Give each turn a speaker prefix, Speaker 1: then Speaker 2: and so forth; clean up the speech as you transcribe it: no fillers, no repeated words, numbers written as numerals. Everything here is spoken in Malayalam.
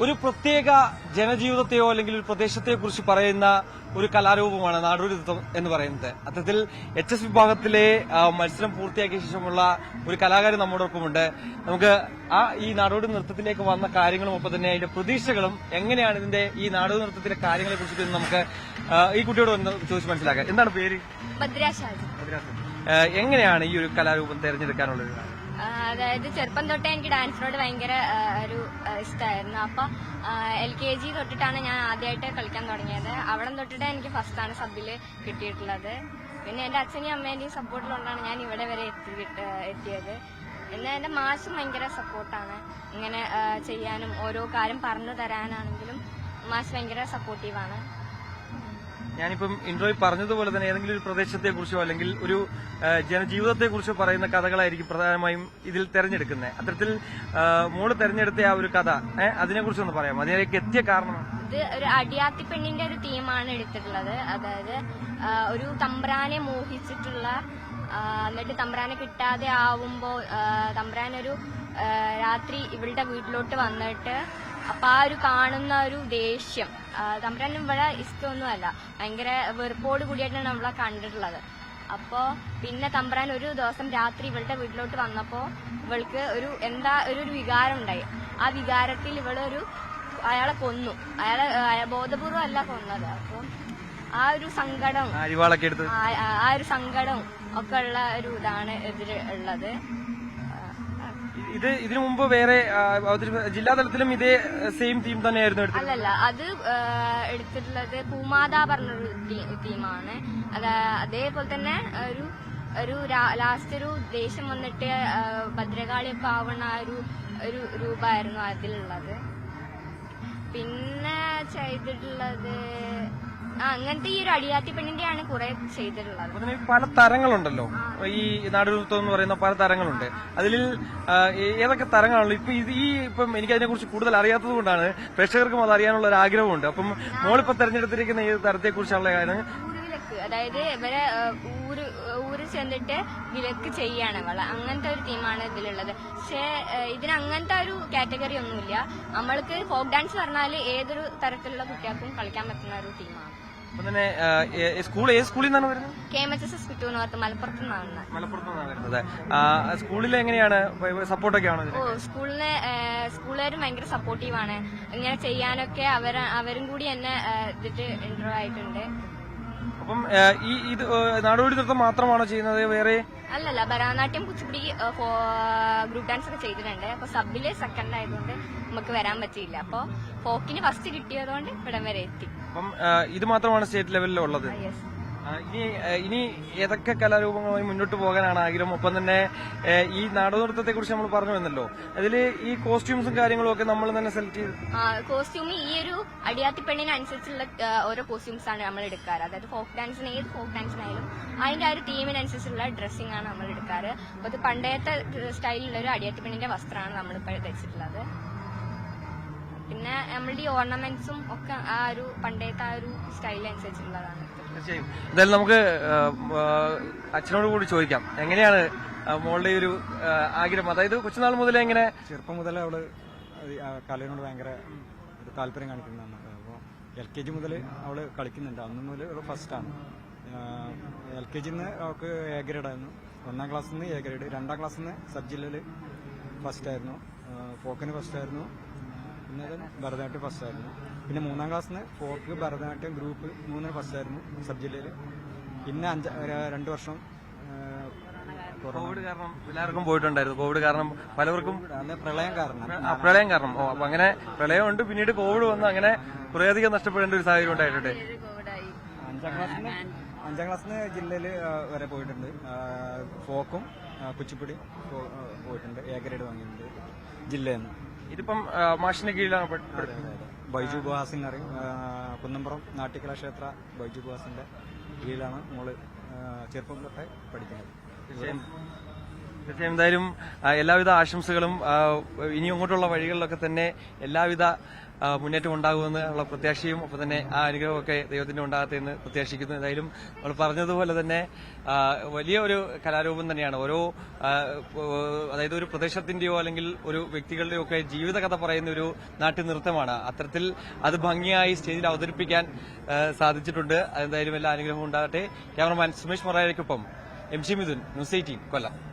Speaker 1: ഒരു പ്രത്യേക ജനജീവിതത്തെയോ അല്ലെങ്കിൽ ഒരു പ്രദേശത്തെയോ കുറിച്ച് പറയുന്ന ഒരു കലാരൂപമാണ് നാടോടി നൃത്തം എന്ന് പറയുന്നത്. അത്തരത്തിൽ HS വിഭാഗത്തിലെ മത്സരം പൂർത്തിയാക്കിയ ശേഷമുള്ള ഒരു കലാകാരൻ നമ്മോടൊപ്പമുണ്ട്. നമുക്ക് ഈ നാടോടി നൃത്തത്തിലേക്ക് വന്ന കാര്യങ്ങളും ഒപ്പം തന്നെ അതിന്റെ പ്രതീക്ഷകളും എങ്ങനെയാണ് ഈ നാടോടി നൃത്തത്തിലെ കാര്യങ്ങളെ കുറിച്ചിട്ട് നമുക്ക് ഈ കുട്ടിയോട് ഒന്ന് ചോദിച്ച് മനസ്സിലാക്കാം. എന്താണ് പേര്? എങ്ങനെയാണ് ഈ ഒരു കലാരൂപം തെരഞ്ഞെടുക്കാനുള്ളത്?
Speaker 2: അതായത് ചെറുപ്പം തൊട്ടേ എനിക്ക് ഡാൻസിനോട് ഭയങ്കര ഒരു ഇഷ്ടമായിരുന്നു. അപ്പൊ LKG തൊട്ടിട്ടാണ് ഞാൻ ആദ്യമായിട്ട് കളിക്കാൻ തുടങ്ങിയത്. അവിടെ തൊട്ടിട്ട് എനിക്ക് ഫസ്റ്റാണ് സബില് കിട്ടിയിട്ടുള്ളത്. പിന്നെ എന്റെ അച്ഛനെയും അമ്മേന്റെയും സപ്പോർട്ടിലുകൊണ്ടാണ് ഞാൻ ഇവിടെ വരെ എത്തിയത്. പിന്നെ എന്റെ മാഷും ഭയങ്കര സപ്പോർട്ടാണ്. ഇങ്ങനെ ചെയ്യാനും ഓരോ കാര്യം പറഞ്ഞു തരാനാണെങ്കിലും മാഷ് ഭയങ്കര സപ്പോർട്ടീവാണ്.
Speaker 1: ഞാനിപ്പം ഇൻട്രോയിൽ പറഞ്ഞതുപോലെ തന്നെ ഏതെങ്കിലും ഒരു പ്രദേശത്തെ കുറിച്ചോ അല്ലെങ്കിൽ ഒരു ജനജീവിതത്തെ കുറിച്ചോ പറയുന്ന കഥകളായിരിക്കും പ്രധാനമായും ഇതിൽ തെരഞ്ഞെടുക്കുന്നത്. അത്തരത്തിൽ മോള് തെരഞ്ഞെടുത്ത ആ ഒരു കഥ അതിനെക്കുറിച്ചൊന്ന് പറയാം. അതിലേക്ക് എത്തിയ കാരണം?
Speaker 2: ഇത് ഒരു അടിയാത്തി പെണ്ണിന്റെ ഒരു തീമാണ് എടുത്തിട്ടുള്ളത്. അതായത് ഒരു തമ്പ്രാനെ മോഹിച്ചിട്ടുള്ള, എന്നിട്ട് തമ്പ്രാനെ കിട്ടാതെ ആവുമ്പോ തമ്പ്രാനൊരു രാത്രി ഇവളുടെ വീട്ടിലോട്ട് വന്നിട്ട് അപ്പൊ ആ ഒരു കാണുന്ന ഒരു ദേഷ്യം, തമ്പ്രാനും ഇവിടെ ഇഷ്ടമൊന്നുമല്ല, ഭയങ്കര വെറുപ്പോട് കൂടിയായിട്ടാണ് നമ്മളെ കണ്ടിട്ടുള്ളത്. അപ്പോ പിന്നെ തമ്പ്രാൻ ഒരു ദിവസം രാത്രി ഇവളുടെ വീട്ടിലോട്ട് വന്നപ്പോ ഇവൾക്ക് ഒരു വികാരം ഉണ്ടായി. ആ വികാരത്തിൽ അയാളെ കൊന്നു. അയാളെ ബോധപൂർവം അല്ല കൊന്നത്. അപ്പൊ ആ ഒരു സങ്കടം ഒക്കെ ഉള്ള ഒരു ഇതാണ് ഇതിലുള്ളത്.
Speaker 1: ഇതിനു മുമ്പ് വേറെ ജില്ലാതലത്തിലും ഇതേ സെയിം തീം തന്നെയായിരുന്നു?
Speaker 2: അല്ലല്ല, അത് എടുത്തിട്ടുള്ളത് പൂമാത പറഞ്ഞൊരു തീമാണ്. അതേപോലെ തന്നെ ഒരു ലാസ്റ്റ് ഒരു ദേഷ്യം വന്നിട്ട് ഭദ്രകാളിയൊക്കെ ആവുന്ന ഒരു രൂപമായിരുന്നു അതിലുള്ളത്. പിന്നെ ചെയ്തിട്ടുള്ളത് അങ്ങനത്തെ ഈ ഒരു അടിയാത്തി പെണ്ണിന്റെയാണ് കുറെ ചെയ്തിട്ടുള്ളത്.
Speaker 1: പല തരങ്ങളുണ്ടല്ലോ ഈ നാടോടി നൃത്തം എന്ന് പറയുന്ന പല തരങ്ങളുണ്ട്. അതിൽ ഏതൊക്കെ തരങ്ങളാണല്ലോ ഇപ്പം എനിക്ക് അതിനെ കുറിച്ച് കൂടുതൽ അറിയാത്തത് കൊണ്ടാണ് പ്രേക്ഷകർക്കും അത് അറിയാനുള്ള ഒരു ആഗ്രഹമുണ്ട്. അപ്പം മോളിപ്പോ തെരഞ്ഞെടുത്തിരിക്കുന്ന ഏത് തരത്തെ കുറിച്ചുള്ള കാര്യം?
Speaker 2: അതായത് ഇവരെ ഊര് ചെന്നിട്ട് വിലക്ക് ചെയ്യാണ് ഇവളെ, അങ്ങനത്തെ ഒരു തീമാണ് ഇതിലുള്ളത്. പക്ഷെ ഇതിന് അങ്ങനത്തെ ഒരു കാറ്റഗറി ഒന്നുമില്ല. നമ്മൾക്ക് ഫോക്ക് ഡാൻസ് പറഞ്ഞാൽ ഏതൊരു തരത്തിലുള്ള കുട്ടികൾക്കും കളിക്കാൻ പറ്റുന്ന ഒരു തീമാണ്.
Speaker 1: അപ്പൊ തന്നെ ഏത് സ്കൂളിൽ നിന്നാണ് വരുന്നത്?
Speaker 2: KMHS കുറ്റൂർത്ത് മലപ്പുറത്ത് നിന്നാണ്.
Speaker 1: മലപ്പുറത്താണ് വരുന്നത്. സ്കൂളിൽ എങ്ങനെയാണ് സപ്പോർട്ടൊക്കെ ആണോ?
Speaker 2: സ്കൂളുകാരും ഭയങ്കര സപ്പോർട്ടീവാണ്. ഇങ്ങനെ ചെയ്യാനൊക്കെ അവരും കൂടി എന്നെ ഇതിട്ട് ഇൻട്രോ ആയിട്ടുണ്ട്.
Speaker 1: അപ്പം ഇത് നാടോടി നൃത്തം മാത്രമാണോ ചെയ്യുന്നത്? വേറെ
Speaker 2: അല്ലല്ല, ഭരതനാട്യം, കുച്ചിപ്പുടി, ഗ്രൂപ്പ് ഡാൻസ് ഒക്കെ ചെയ്തിട്ടുണ്ട്. അപ്പൊ സബില് സെക്കൻഡ് ആയതുകൊണ്ട് നമുക്ക് വരാൻ പറ്റിയില്ല. അപ്പൊ ഫോക്കിന് ഫസ്റ്റ് കിട്ടിയതുകൊണ്ട് ഇവിടം വരെ എത്തി.
Speaker 1: അപ്പം ഇത് മാത്രമാണ് സ്റ്റേറ്റ് ലെവലിലുള്ളത്. ഇനി ഏതൊക്കെ കലാരൂപങ്ങളുമായി മുന്നോട്ട് പോകാനാണ് ആഗ്രഹം? ഒപ്പം തന്നെ ഈ നാടോടി നൃത്തത്തെ കുറിച്ച് നമ്മൾ പറഞ്ഞു വന്നല്ലോ, അതിൽ ഈ കോസ്റ്റ്യൂംസും കാര്യങ്ങളും ഒക്കെ നമ്മൾ തന്നെ സെലക്ട് ചെയ്ത്
Speaker 2: കോസ്റ്റ്യൂം ഈ ഒരു അടിയാത്തി പെണ്ണിനനുസരിച്ചുള്ള ഓരോ കോസ്റ്റ്യൂംസ് ആണ് നമ്മൾ എടുക്കാറ്. അതായത് ഫോക്ക് ഡാൻസിന് ഏത് ഫോക്ക് ഡാൻസിനായാലും അതിന്റെ ആ ഒരു തീമിനനുസരിച്ചുള്ള ഡ്രസ്സിംഗ് ആണ് നമ്മൾ എടുക്കാറ്. അപ്പൊ അത് പണ്ടത്തെ സ്റ്റൈലിലുള്ള ഒരു അടിയാത്തി പെണ്ണിന്റെ വസ്ത്രമാണ് നമ്മളിപ്പോൾ ധരിച്ചിട്ടുള്ളത്. പിന്നെ നമ്മളുടെ ഈ ഓർണമെന്റ്സും ഒക്കെ ആ ഒരു പണ്ടത്തെ ആ ഒരു സ്റ്റൈലനുസരിച്ചുള്ളതാണ്.
Speaker 1: തീർച്ചയായും. എന്തായാലും നമുക്ക് അച്ഛനോട് കൂടി ചോദിക്കാം, എങ്ങനെയാണ് മോളുടെ ഒരു ആഗ്രഹം? അതായത് കൊച്ചുനാൾ മുതലേ എങ്ങനെ?
Speaker 3: ചെറുപ്പം മുതലേ അവള് കലയോട് ഭയങ്കര ഒരു താല്പര്യം കാണിക്കുന്നതാണ്. അപ്പോൾ LKG മുതൽ അവള് കളിക്കുന്നുണ്ട്. അന്ന് മുതൽ അവള് ഫസ്റ്റാണ്. LKG അവൾക്ക് A ഗ്രേഡ് ആയിരുന്നു. 1ാം ക്ലാസ്സിൽ നിന്ന് A ഗ്രേഡ്, 2ാം ക്ലാസ്സിൽ നിന്ന് സബ് ജില്ലയിൽ ഫസ്റ്റ് ആയിരുന്നു, ഫോക്കിന് ഫസ്റ്റ് ആയിരുന്നു, പിന്നെ ഭരതനാട്യം ഫസ്റ്റ് ആയിരുന്നു. പിന്നെ 3ാം ക്ലാസ്സിൽ നിന്ന് ഫോക്ക്, ഭരതനാട്യം, ഗ്രൂപ്പ് 3 ഫസ്റ്റ് ആയിരുന്നു സബ് ജില്ലയിൽ. പിന്നെ 2 വർഷം
Speaker 1: കോവിഡ് കാരണം എല്ലാവർക്കും പോയിട്ടുണ്ടായിരുന്നു. കോവിഡ് കാരണം പലവർക്കും
Speaker 3: പ്രളയം
Speaker 1: കാരണം അപ്പൊ അങ്ങനെ പ്രളയമുണ്ട്, പിന്നീട് കോവിഡ് വന്ന് അങ്ങനെ കുറേയധികം നഷ്ടപ്പെടേണ്ട ഒരു സാഹചര്യം ഉണ്ടായിട്ടുണ്ട്.
Speaker 3: 5ാം ക്ലാസ്സിൽ നിന്ന് ജില്ലയിൽ വരെ പോയിട്ടുണ്ട്. ഫോക്കും കുച്ചിപ്പുടി പോയിട്ടുണ്ട്. A ഗ്രേഡ് വാങ്ങിയിട്ടുണ്ട് ജില്ലയിൽ നിന്ന്.
Speaker 1: ഇതിപ്പം മാഷിന്റെ കീഴിലാണ്
Speaker 3: ബൈജു ബുഹാസിംഗ് അറിയും. കുന്നംപുറം നാട്യകലാക്ഷേത്ര ബൈജു ബുഹാസിന്റെ കീഴിലാണ് മോള് ചെറുപ്പം തൊട്ടേ പഠിക്കുന്നത്.
Speaker 1: തീർച്ചയായും എല്ലാവിധ ആശംസകളും ഇനി അങ്ങോട്ടുള്ള വഴികളിലൊക്കെ തന്നെ എല്ലാവിധ മുന്നേറ്റം ഉണ്ടാകുമെന്ന് ഉള്ള പ്രത്യാശയും ഒപ്പം തന്നെ ആ അനുഗ്രഹമൊക്കെ ദൈവത്തിന്റെ ഉണ്ടാകട്ടെ എന്ന് പ്രത്യാശിക്കുന്നു. ഏതായാലും നമ്മൾ പറഞ്ഞതുപോലെ തന്നെ വലിയ ഒരു കലാരൂപം തന്നെയാണ്. അതായത് ഒരു പ്രദേശത്തിന്റെയോ അല്ലെങ്കിൽ ഒരു വ്യക്തികളുടെയോ ഒക്കെ ജീവിതകഥ പറയുന്ന ഒരു നാട്യ നൃത്തമാണ്. അത്തരത്തിൽ അത് ഭംഗിയായി സ്റ്റേജിൽ അവതരിപ്പിക്കാൻ സാധിച്ചിട്ടുണ്ട്. എന്തായാലും എല്ലാ അനുഗ്രഹവും ഉണ്ടാകട്ടെ. ക്യാമറമാൻ സുമേഷ് മൊറായയ്ക്കൊപ്പം MC മിഥുൻ, ന്യൂസ് 18 കൊല്ലം.